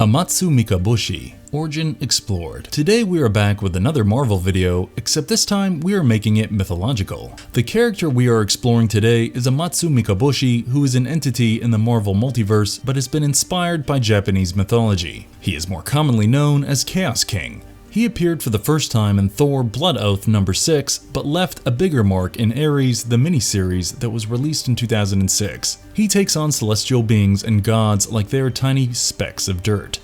Amatsu-Mikaboshi, Origin Explored. Today we are back with another Marvel video, except this time we are making it mythological. The character we are exploring today is Amatsu-Mikaboshi, who is an entity in the Marvel multiverse but has been inspired by Japanese mythology. He is more commonly known as Chaos King. He appeared for the first time in Thor Blood Oath number 6, but left a bigger mark in Ares, the miniseries that was released in 2006. He takes on celestial beings and gods like they are tiny specks of dirt.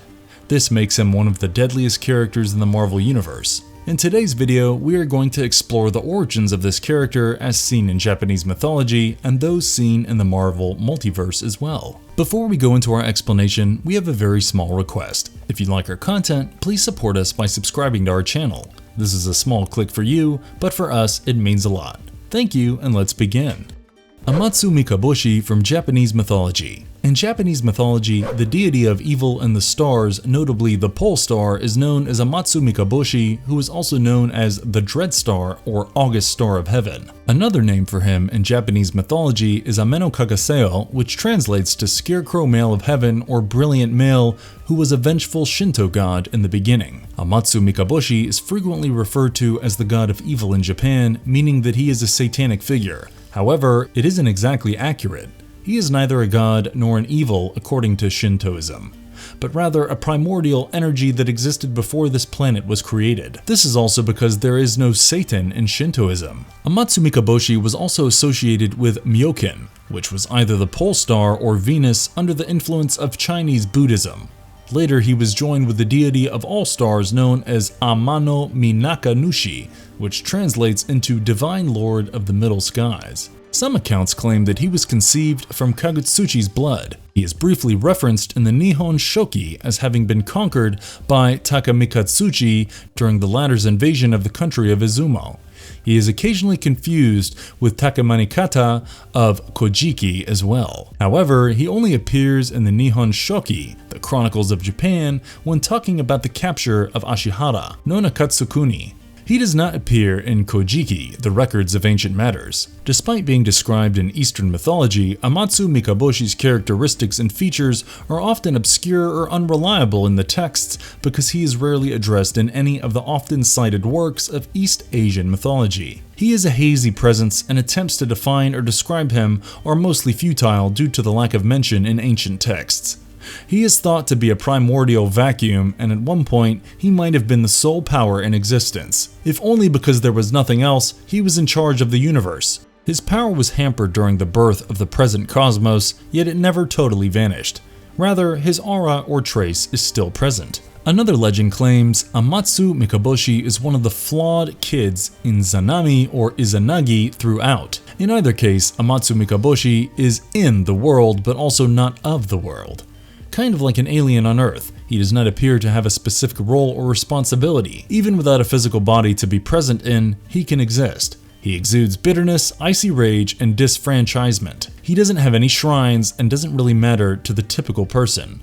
This makes him one of the deadliest characters in the Marvel Universe. In today's video, we are going to explore the origins of this character as seen in Japanese mythology and those seen in the Marvel multiverse as well. Before we go into our explanation, we have a very small request. If you like our content, please support us by subscribing to our channel. This is a small click for you, but for us, it means a lot. Thank you, and let's begin. Amatsu-Mikaboshi from Japanese mythology. In Japanese mythology, the deity of evil and the stars, notably the pole star, is known as Amatsu-Mikaboshi, who is also known as the Dread Star or August Star of Heaven. Another name for him in Japanese mythology is Ameno-Kagaseo, which translates to Scarecrow Male of Heaven or Brilliant Male, who was a vengeful Shinto god in the beginning. Amatsu-Mikaboshi is frequently referred to as the god of evil in Japan, meaning that he is a satanic figure. However, it isn't exactly accurate. He is neither a god nor an evil according to Shintoism, but rather a primordial energy that existed before this planet was created. This is also because there is no Satan in Shintoism. Amatsu-Mikaboshi was also associated with Myokin, which was either the pole star or Venus under the influence of Chinese Buddhism. Later he was joined with the deity of all stars known as Amano-Minaka-Nushi, which translates into Divine Lord of the Middle Skies. Some accounts claim that he was conceived from Kagutsuchi's blood. He is briefly referenced in the Nihon Shoki as having been conquered by Takamikatsuchi during the latter's invasion of the country of Izumo. He is occasionally confused with Takamanikata of Kojiki as well. However, he only appears in the Nihon Shoki, the Chronicles of Japan, when talking about the capture of Ashihara, Nonakatsukuni. He does not appear in Kojiki, the records of ancient matters. Despite being described in Eastern mythology, Amatsu-Mikaboshi's characteristics and features are often obscure or unreliable in the texts because he is rarely addressed in any of the often cited works of East Asian mythology. He is a hazy presence, and attempts to define or describe him are mostly futile due to the lack of mention in ancient texts. He is thought to be a primordial vacuum, and at one point, he might have been the sole power in existence. If only because there was nothing else, he was in charge of the universe. His power was hampered during the birth of the present cosmos, yet it never totally vanished. Rather, his aura or trace is still present. Another legend claims Amatsu-Mikaboshi is one of the flawed kids in Zanami or Izanagi throughout. In either case, Amatsu-Mikaboshi is in the world, but also not of the world. Kind of like an alien on Earth, he does not appear to have a specific role or responsibility. Even without a physical body to be present in, he can exist. He exudes bitterness, icy rage, and disfranchisement. He doesn't have any shrines and doesn't really matter to the typical person.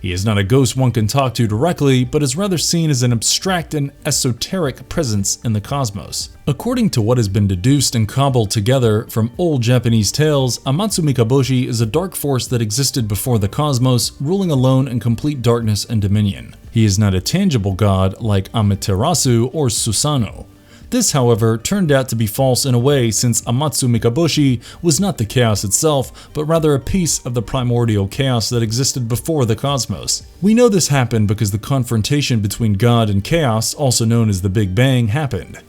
He is not a ghost one can talk to directly, but is rather seen as an abstract and esoteric presence in the cosmos. According to what has been deduced and cobbled together from old Japanese tales, Amatsu-Mikaboshi is a dark force that existed before the cosmos, ruling alone in complete darkness and dominion. He is not a tangible god like Amaterasu or Susanoo. This, however, turned out to be false in a way, since Amatsu-Mikaboshi was not the chaos itself, but rather a piece of the primordial chaos that existed before the cosmos. We know this happened because the confrontation between God and chaos, also known as the Big Bang, happened.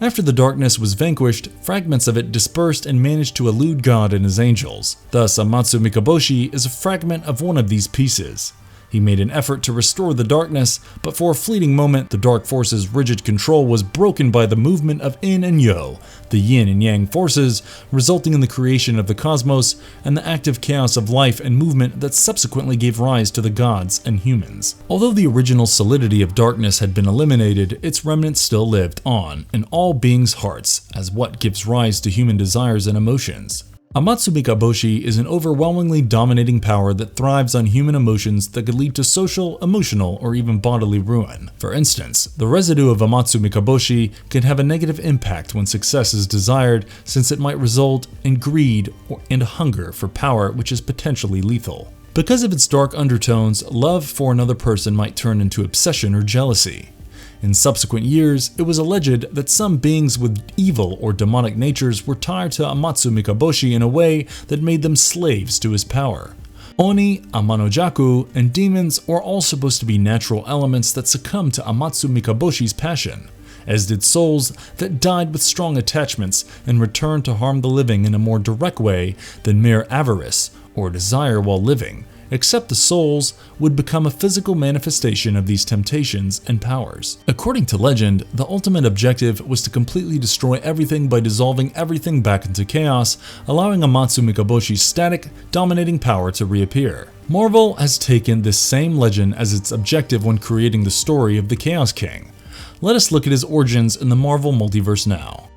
After the darkness was vanquished, fragments of it dispersed and managed to elude God and his angels. Thus, Amatsu-Mikaboshi is a fragment of one of these pieces. He made an effort to restore the darkness, but for a fleeting moment, the dark force's rigid control was broken by the movement of Yin and Yo, the yin and yang forces, resulting in the creation of the cosmos and the active chaos of life and movement that subsequently gave rise to the gods and humans. Although the original solidity of darkness had been eliminated, its remnants still lived on in all beings' hearts as what gives rise to human desires and emotions. Amatsu-Mikaboshi is an overwhelmingly dominating power that thrives on human emotions that could lead to social, emotional, or even bodily ruin. For instance, the residue of Amatsu-Mikaboshi can have a negative impact when success is desired, since it might result in greed and hunger for power, which is potentially lethal. Because of its dark undertones, love for another person might turn into obsession or jealousy. In subsequent years, it was alleged that some beings with evil or demonic natures were tied to Amatsu-Mikaboshi in a way that made them slaves to his power. Oni, Amanojaku, and demons were all supposed to be natural elements that succumbed to Amatsu-Mikaboshi's passion, as did souls that died with strong attachments and returned to harm the living in a more direct way than mere avarice or desire while living, except the souls would become a physical manifestation of these temptations and powers. According to legend, the ultimate objective was to completely destroy everything by dissolving everything back into chaos, allowing Amatsu-Mikaboshi's static, dominating power to reappear. Marvel has taken this same legend as its objective when creating the story of the Chaos King. Let us look at his origins in the Marvel multiverse now.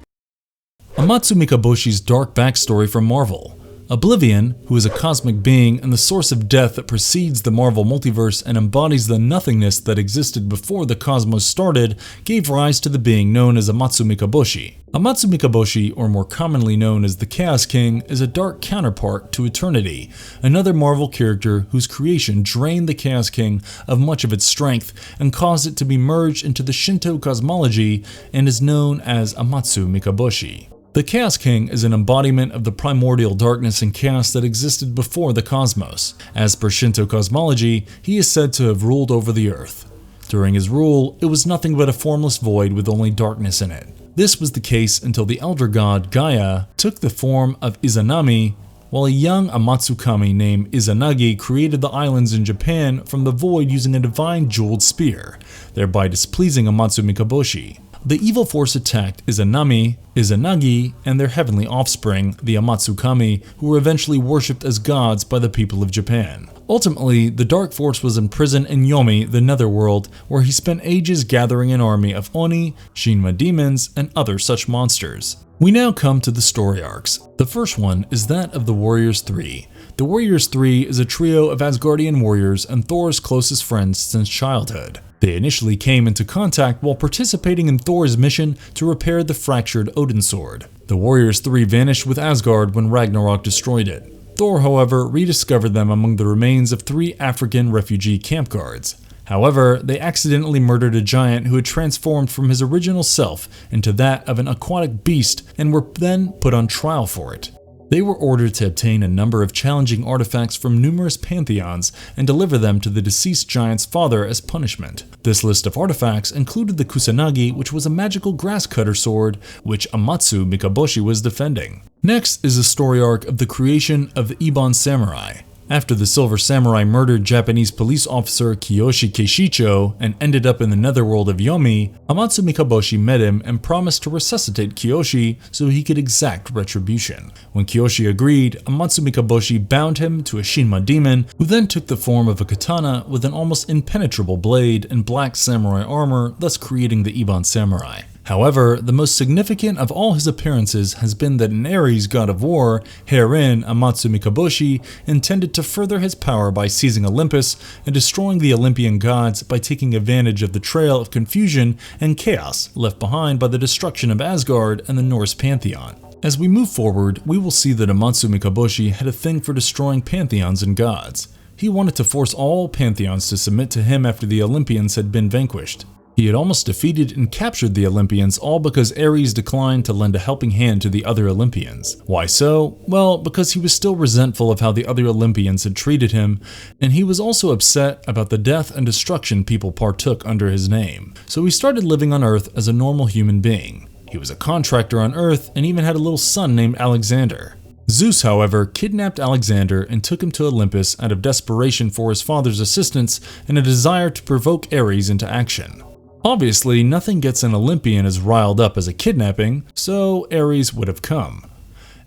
Amatsu-Mikaboshi's dark backstory from Marvel. Oblivion, who is a cosmic being and the source of death that precedes the Marvel multiverse and embodies the nothingness that existed before the cosmos started, gave rise to the being known as Amatsu-Mikaboshi. Amatsu-Mikaboshi, or more commonly known as the Chaos King, is a dark counterpart to Eternity, another Marvel character whose creation drained the Chaos King of much of its strength and caused it to be merged into the Shinto cosmology and is known as Amatsu-Mikaboshi. The Chaos King is an embodiment of the primordial darkness and chaos that existed before the cosmos. As per Shinto cosmology, he is said to have ruled over the earth. During his rule, it was nothing but a formless void with only darkness in it. This was the case until the elder god Gaia took the form of Izanami, while a young Amatsukami named Izanagi created the islands in Japan from the void using a divine jeweled spear, thereby displeasing Amatsu-Mikaboshi. The evil force attacked Izanami, Izanagi, and their heavenly offspring, the Amatsukami, who were eventually worshipped as gods by the people of Japan. Ultimately, the Dark Force was imprisoned in Yomi, the Netherworld, where he spent ages gathering an army of Oni, Shinma demons, and other such monsters. We now come to the story arcs. The first one is that of the Warriors 3. The Warriors 3 is a trio of Asgardian warriors and Thor's closest friends since childhood. They initially came into contact while participating in Thor's mission to repair the fractured Odin sword. The Warriors 3 vanished with Asgard when Ragnarok destroyed it. Thor, however, rediscovered them among the remains of 3 African refugee camp guards. However, they accidentally murdered a giant who had transformed from his original self into that of an aquatic beast and were then put on trial for it. They were ordered to obtain a number of challenging artifacts from numerous pantheons and deliver them to the deceased giant's father as punishment. This list of artifacts included the Kusanagi, which was a magical grass cutter sword, which Amatsu-Mikaboshi was defending. Next is the story arc of the creation of the Ebon Samurai. After the Silver Samurai murdered Japanese police officer Kiyoshi Keishicho and ended up in the netherworld of Yomi, Amatsu-Mikaboshi met him and promised to resuscitate Kiyoshi so he could exact retribution. When Kiyoshi agreed, Amatsu-Mikaboshi bound him to a Shinma demon, who then took the form of a katana with an almost impenetrable blade and black samurai armor, thus creating the Ebon Samurai. However, the most significant of all his appearances has been that an Ares god of war, herein Amatsu-Mikaboshi, intended to further his power by seizing Olympus and destroying the Olympian gods by taking advantage of the trail of confusion and chaos left behind by the destruction of Asgard and the Norse pantheon. As we move forward, we will see that Amatsu-Mikaboshi had a thing for destroying pantheons and gods. He wanted to force all pantheons to submit to him after the Olympians had been vanquished. He had almost defeated and captured the Olympians, all because Ares declined to lend a helping hand to the other Olympians. Why so? Well, because he was still resentful of how the other Olympians had treated him, and he was also upset about the death and destruction people partook under his name. So he started living on Earth as a normal human being. He was a contractor on Earth and even had a little son named Alexander. Zeus, however, kidnapped Alexander and took him to Olympus out of desperation for his father's assistance and a desire to provoke Ares into action. Obviously, nothing gets an Olympian as riled up as a kidnapping, so Ares would have come.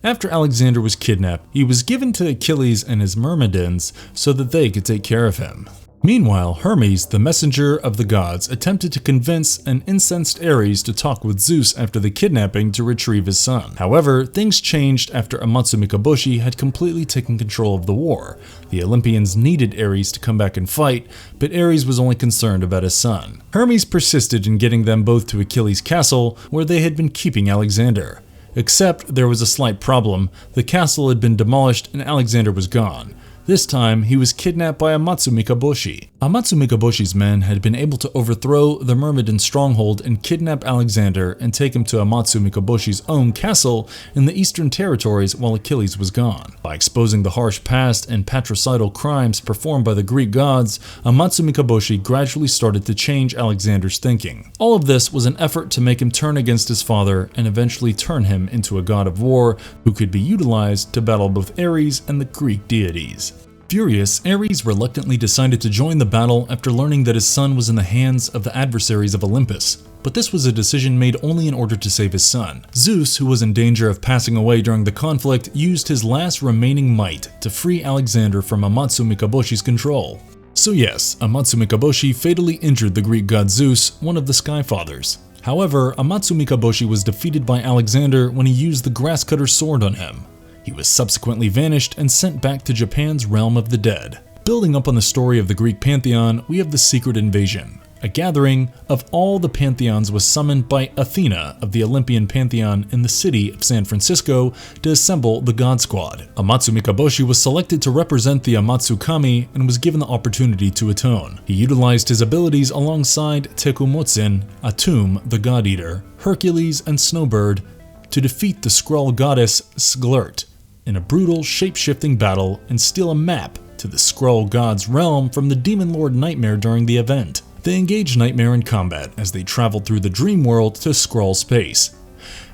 After Alexander was kidnapped, he was given to Achilles and his Myrmidons so that they could take care of him. Meanwhile, Hermes, the messenger of the gods, attempted to convince an incensed Ares to talk with Zeus after the kidnapping to retrieve his son. However, things changed after Amatsu-Mikaboshi had completely taken control of the war. The Olympians needed Ares to come back and fight, but Ares was only concerned about his son. Hermes persisted in getting them both to Achilles' castle, where they had been keeping Alexander. Except there was a slight problem. The castle had been demolished and Alexander was gone. This time, he was kidnapped by Amatsu-Mikaboshi. Amatsu-Mikaboshi's men had been able to overthrow the Myrmidon stronghold and kidnap Alexander and take him to Amatsu-Mikaboshi's own castle in the Eastern Territories while Achilles was gone. By exposing the harsh past and patricidal crimes performed by the Greek gods, Amatsu-Mikaboshi gradually started to change Alexander's thinking. All of this was an effort to make him turn against his father and eventually turn him into a god of war who could be utilized to battle both Ares and the Greek deities. Furious, Ares reluctantly decided to join the battle after learning that his son was in the hands of the adversaries of Olympus. But this was a decision made only in order to save his son. Zeus, who was in danger of passing away during the conflict, used his last remaining might to free Alexander from Amatsu-Mikaboshi's control. So yes, Amatsu-Mikaboshi fatally injured the Greek god Zeus, one of the Sky Fathers. However, Amatsu-Mikaboshi was defeated by Alexander when he used the grasscutter sword on him. He was subsequently vanished and sent back to Japan's realm of the dead. Building up on the story of the Greek pantheon, we have the Secret Invasion. A gathering of all the pantheons was summoned by Athena of the Olympian pantheon in the city of San Francisco to assemble the God Squad. Amatsu-Mikaboshi was selected to represent the Amatsu-Kami and was given the opportunity to atone. He utilized his abilities alongside Tekumotsin, Atum the God Eater, Hercules, and Snowbird to defeat the Skrull goddess Sglurt in a brutal shape-shifting battle and steal a map to the Skrull god's realm from the demon lord Nightmare during the event. They engaged Nightmare in combat as they traveled through the dream world to Skrull space.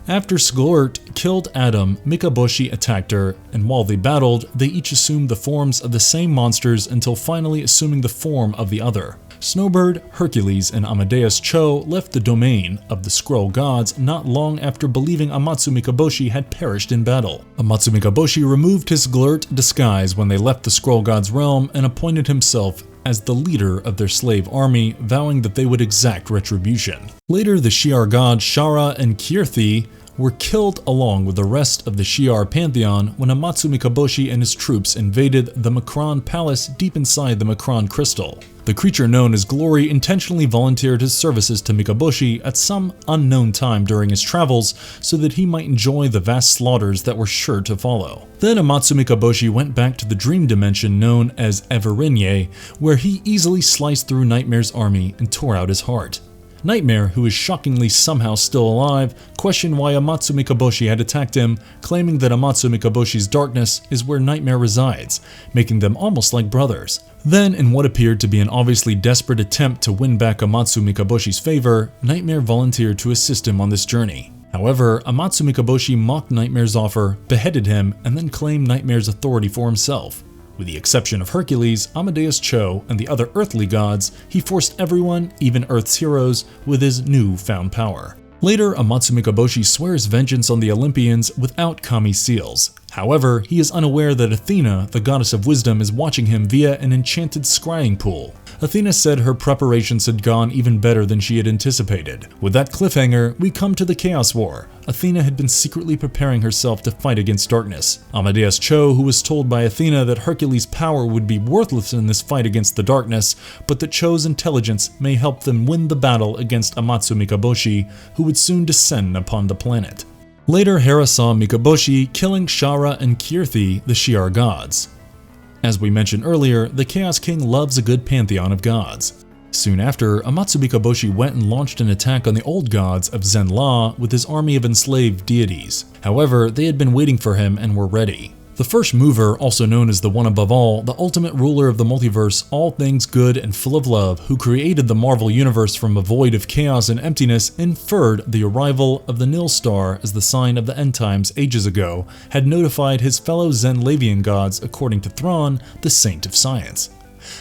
After Sglurt killed Adam, Mikaboshi attacked her, and while they battled, they each assumed the forms of the same monsters until finally assuming the form of the other. Snowbird, Hercules, and Amadeus Cho left the domain of the Skrull gods not long after believing Amatsu-Mikaboshi had perished in battle. Amatsu-Mikaboshi removed his Sglurt disguise when they left the Skrull gods' realm and appointed himself as the leader of their slave army, vowing that they would exact retribution. Later, the Shi'ar gods Shara and Kirthi were killed along with the rest of the Shi'ar pantheon when Amatsu-Mikaboshi and his troops invaded the Makron palace deep inside the Makron crystal. The creature known as Glory intentionally volunteered his services to Mikaboshi at some unknown time during his travels so that he might enjoy the vast slaughters that were sure to follow. Then Amatsu-Mikaboshi went back to the dream dimension known as Everinye, where he easily sliced through Nightmare's army and tore out his heart. Nightmare, who is shockingly somehow still alive, questioned why Amatsu-Mikaboshi had attacked him, claiming that Amatsu-Mikaboshi's darkness is where Nightmare resides, making them almost like brothers. Then, in what appeared to be an obviously desperate attempt to win back Amatsu-Mikaboshi's favor, Nightmare volunteered to assist him on this journey. However, Amatsu-Mikaboshi mocked Nightmare's offer, beheaded him, and then claimed Nightmare's authority for himself. With the exception of Hercules, Amadeus Cho, and the other earthly gods, he forced everyone, even Earth's heroes, with his new-found power. Later, Amatsu-Mikaboshi swears vengeance on the Olympians without Kami seals. However, he is unaware that Athena, the goddess of wisdom, is watching him via an enchanted scrying pool. Athena said her preparations had gone even better than she had anticipated. With that cliffhanger, we come to the Chaos War. Athena had been secretly preparing herself to fight against darkness. Amadeus Cho, who was told by Athena that Hercules' power would be worthless in this fight against the darkness, but that Cho's intelligence may help them win the battle against Amatsu-Mikaboshi, who would soon descend upon the planet. Later, Hera saw Mikaboshi killing Shara and Kirthi, the Shi'ar gods. As we mentioned earlier, the Chaos King loves a good pantheon of gods. Soon after, Amatsu-Mikaboshi went and launched an attack on the old gods of Zen-La with his army of enslaved deities. However, they had been waiting for him and were ready. The first mover, also known as the One Above All, the ultimate ruler of the multiverse, all things good and full of love, who created the Marvel Universe from a void of chaos and emptiness, inferred the arrival of the Nil Star as the sign of the end times ages ago, had notified his fellow Zen-Lavian gods according to Thrawn, the Saint of Science.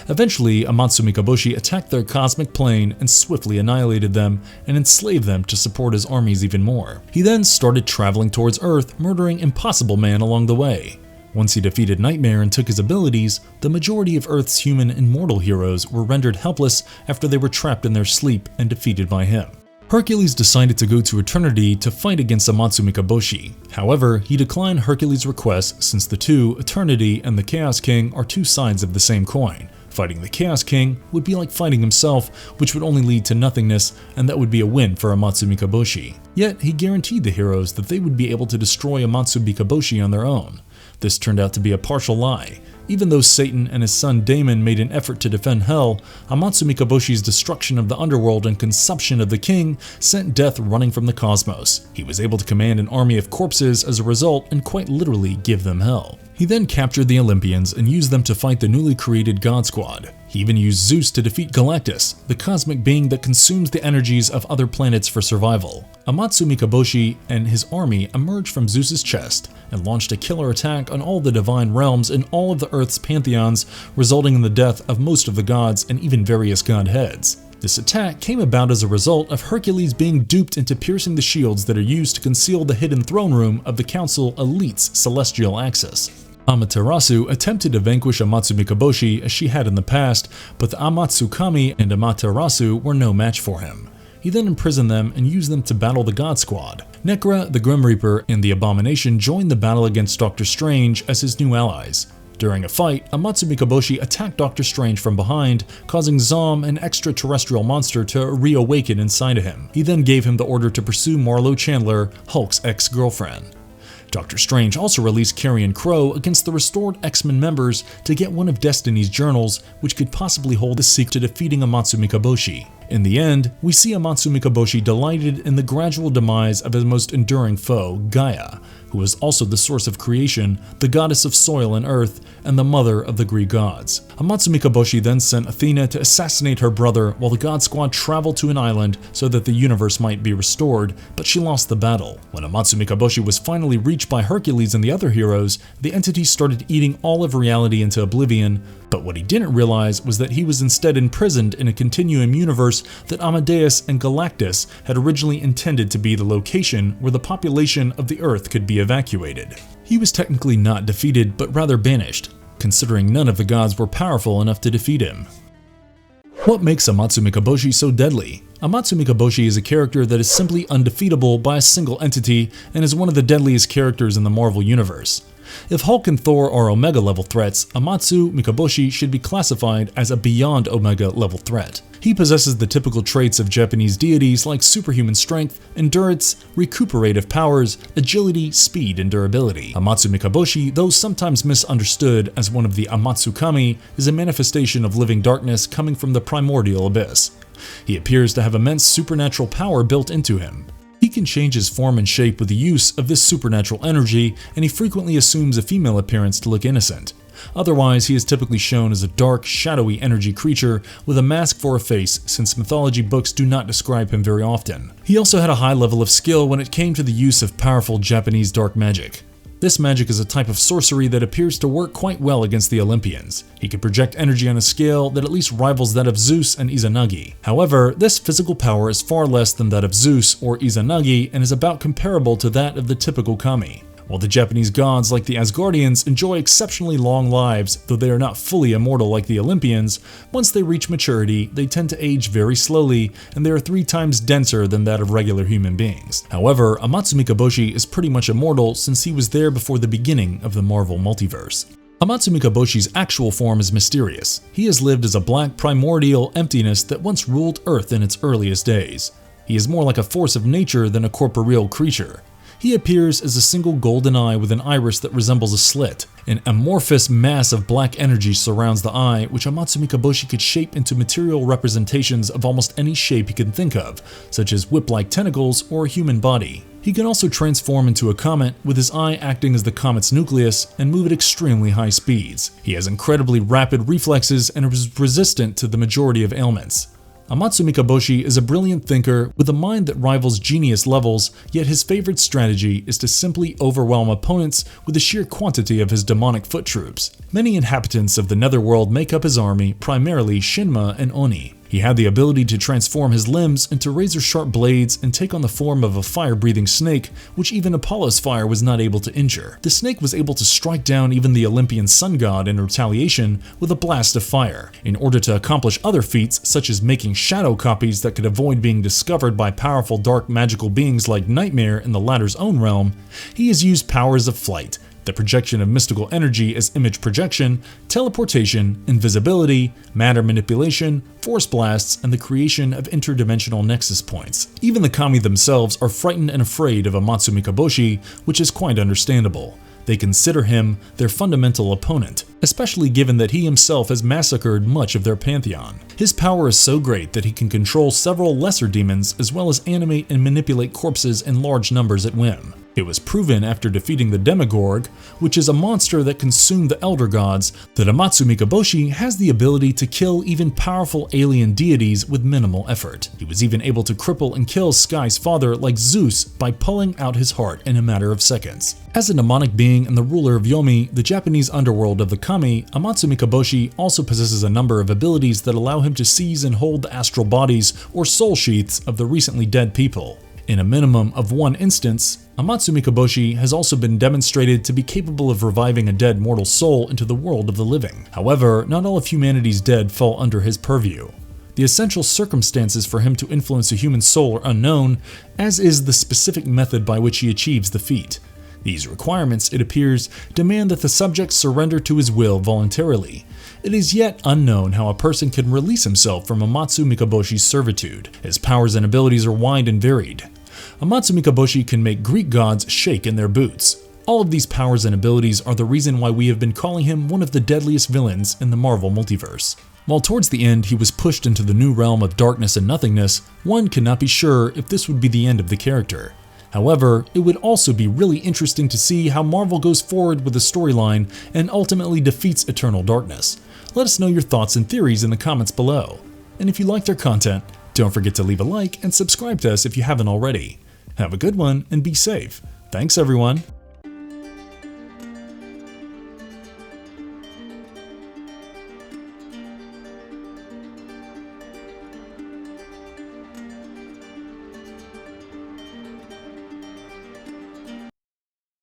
Eventually, Amatsu-Mikaboshi attacked their cosmic plane and swiftly annihilated them and enslaved them to support his armies even more. He then started traveling towards Earth, murdering Impossible Man along the way. Once he defeated Nightmare and took his abilities, the majority of Earth's human and mortal heroes were rendered helpless after they were trapped in their sleep and defeated by him. Hercules decided to go to Eternity to fight against Amatsu-Mikaboshi. However, he declined Hercules' request since the two, Eternity and the Chaos King, are two sides of the same coin. Fighting the Chaos King would be like fighting himself, which would only lead to nothingness, and that would be a win for Amatsu-Mikaboshi. Yet, he guaranteed the heroes that they would be able to destroy Amatsu-Mikaboshi on their own. This turned out to be a partial lie. Even though Satan and his son Daemon made an effort to defend Hell, Amatsu-Mikaboshi's destruction of the underworld and consumption of the king sent death running from the cosmos. He was able to command an army of corpses as a result and quite literally give them hell. He then captured the Olympians and used them to fight the newly created God Squad. He even used Zeus to defeat Galactus, the cosmic being that consumes the energies of other planets for survival. Amatsu-Mikaboshi and his army emerged from Zeus's chest and launched a killer attack on all the divine realms in all of the Earth's pantheons, resulting in the death of most of the gods and even various godheads. This attack came about as a result of Hercules being duped into piercing the shields that are used to conceal the hidden throne room of the Council Elite's celestial axis. Amaterasu attempted to vanquish Amatsu-Mikaboshi as she had in the past, but the Amatsu-Kami and Amaterasu were no match for him. He then imprisoned them and used them to battle the God Squad. Nekra, the Grim Reaper, and the Abomination joined the battle against Doctor Strange as his new allies. During a fight, Amatsu-Mikaboshi attacked Doctor Strange from behind, causing Zom, an extraterrestrial monster, to reawaken inside of him. He then gave him the order to pursue Marlo Chandler, Hulk's ex-girlfriend. Doctor Strange also released Carrion Crow against the restored X-Men members to get one of Destiny's journals, which could possibly hold the secret to defeating Amatsu-Mikaboshi. In the end, we see Amatsu-Mikaboshi delighted in the gradual demise of his most enduring foe, Gaia, who is also the source of creation, the goddess of soil and earth, and the mother of the Greek gods. Amatsu-Mikaboshi then sent Athena to assassinate her brother while the God Squad traveled to an island so that the universe might be restored, but she lost the battle. When Amatsu-Mikaboshi was finally reached by Hercules and the other heroes, the entity started eating all of reality into oblivion, but what he didn't realize was that he was instead imprisoned in a continuum universe that Amadeus and Galactus had originally intended to be the location where the population of the Earth could be evacuated. He was technically not defeated, but rather banished, considering none of the gods were powerful enough to defeat him. What makes Amatsu-Mikaboshi so deadly? Amatsu-Mikaboshi is a character that is simply undefeatable by a single entity and is one of the deadliest characters in the Marvel Universe. If Hulk and Thor are Omega level threats, Amatsu-Mikaboshi should be classified as a beyond Omega level threat. He possesses the typical traits of Japanese deities like superhuman strength, endurance, recuperative powers, agility, speed, and durability. Amatsu-Mikaboshi, though sometimes misunderstood as one of the Amatsu-Kami, is a manifestation of living darkness coming from the primordial abyss. He appears to have immense supernatural power built into him. He can change his form and shape with the use of this supernatural energy, and he frequently assumes a female appearance to look innocent. Otherwise, he is typically shown as a dark, shadowy energy creature with a mask for a face, since mythology books do not describe him very often. He also had a high level of skill when it came to the use of powerful Japanese dark magic. This magic is a type of sorcery that appears to work quite well against the Olympians. He can project energy on a scale that at least rivals that of Zeus and Izanagi. However, this physical power is far less than that of Zeus or Izanagi and is about comparable to that of the typical kami. While the Japanese gods like the Asgardians enjoy exceptionally long lives, though they are not fully immortal like the Olympians, once they reach maturity, they tend to age very slowly, and they are 3 times denser than that of regular human beings. However, Amatsu-Mikaboshi is pretty much immortal since he was there before the beginning of the Marvel multiverse. Amatsu-Mikaboshi's actual form is mysterious. He has lived as a black primordial emptiness that once ruled Earth in its earliest days. He is more like a force of nature than a corporeal creature. He appears as a single golden eye with an iris that resembles a slit. An amorphous mass of black energy surrounds the eye, which Amatsu-Mikaboshi could shape into material representations of almost any shape he can think of, such as whip-like tentacles or a human body. He can also transform into a comet, with his eye acting as the comet's nucleus, and move at extremely high speeds. He has incredibly rapid reflexes and is resistant to the majority of ailments. Amatsu-Mikaboshi is a brilliant thinker with a mind that rivals genius levels, yet his favorite strategy is to simply overwhelm opponents with the sheer quantity of his demonic foot troops. Many inhabitants of the Netherworld make up his army, primarily Shinma and Oni. He had the ability to transform his limbs into razor-sharp blades and take on the form of a fire-breathing snake, which even Apollo's fire was not able to injure. The snake was able to strike down even the Olympian sun god in retaliation with a blast of fire. In order to accomplish other feats, such as making shadow copies that could avoid being discovered by powerful dark magical beings like Nightmare in the latter's own realm, he has used powers of flight, the projection of mystical energy as image projection, teleportation, invisibility, matter manipulation, force blasts, and the creation of interdimensional nexus points. Even the kami themselves are frightened and afraid of Amatsu-Mikaboshi, which is quite understandable. They consider him their fundamental opponent, especially given that he himself has massacred much of their pantheon. His power is so great that he can control several lesser demons as well as animate and manipulate corpses in large numbers at whim. It was proven after defeating the Demogorg, which is a monster that consumed the Elder Gods, that Amatsu-Mikaboshi has the ability to kill even powerful alien deities with minimal effort. He was even able to cripple and kill Sky's father like Zeus by pulling out his heart in a matter of seconds. As a mnemonic being and the ruler of Yomi, the Japanese underworld of the kami, Amatsu-Mikaboshi also possesses a number of abilities that allow him to seize and hold the astral bodies or soul sheaths of the recently dead people. In a minimum of one instance, Amatsu-Mikaboshi has also been demonstrated to be capable of reviving a dead mortal soul into the world of the living. However, not all of humanity's dead fall under his purview. The essential circumstances for him to influence a human soul are unknown, as is the specific method by which he achieves the feat. These requirements, it appears, demand that the subject surrender to his will voluntarily. It is yet unknown how a person can release himself from Amatsu-Mikaboshi's servitude. His powers and abilities are wide and varied. Amatsu-Mikaboshi can make Greek gods shake in their boots. All of these powers and abilities are the reason why we have been calling him one of the deadliest villains in the Marvel multiverse. While towards the end he was pushed into the new realm of darkness and nothingness, one cannot be sure if this would be the end of the character. However, it would also be really interesting to see how Marvel goes forward with the storyline and ultimately defeats Eternal Darkness. Let us know your thoughts and theories in the comments below. And if you liked our content, don't forget to leave a like and subscribe to us if you haven't already. Have a good one and be safe. Thanks everyone.